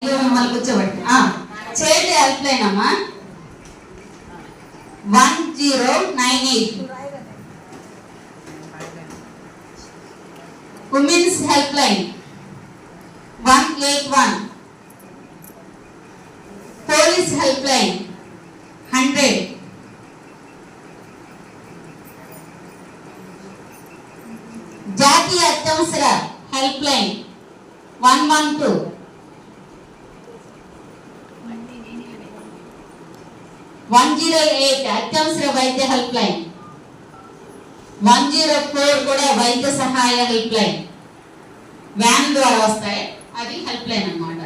మిమ్మల్ని కూర్చోబెట్టి చేతి హెల్ప్ లైన్ అమ్మా 1098 women's help line 181 police help line 100 జాతీయ అత్యవసర హెల్ప్ లైన్ 112 108 అత్యవసర వైద్య హెల్ప్ లైన్ 104 కూడా వైద్య సహాయ హెల్ప్ లైన్ వ్యాన్ ద్వారా వస్తాయి, అది హెల్ప్ లైన్ అన్నమాట.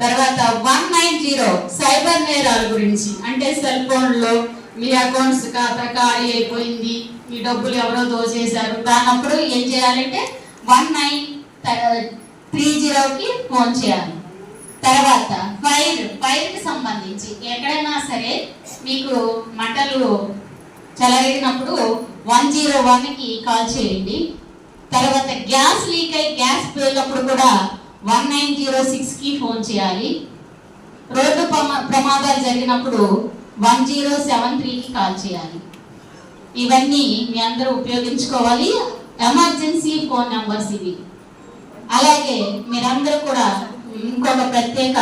తర్వాత 190 సైబర్ నేరాల గురించి, అంటే సెల్ ఫోన్లో మీ అకౌంట్స్ ఖాతా ఖాళీ అయిపోయింది, మీ డబ్బులు ఎవరో దోచేశారు, దానప్పుడు ఏం చేయాలంటే 1930కి ఫోన్ చేయాలి. తర్వాత ఫైర్కి సంబంధించి ఎక్కడైనా సరే మీకు మంటలు చెలరేగినప్పుడు 101కి కాల్ చేయండి. తర్వాత గ్యాస్ లీక్ అయి గ్యాస్ పేలినప్పుడు కూడా 1906కి ఫోన్ చేయాలి. రోడ్డు ప్రమాదాలు జరిగినప్పుడు 1073కి కాల్ చేయాలి. ఇవన్నీ మీ అందరూ ఉపయోగించుకోవాలి, ఎమర్జెన్సీ ఫోన్ నెంబర్స్ ఇవి. అలాగే మీరందరూ కూడా ఇంకొక ప్రత్యేక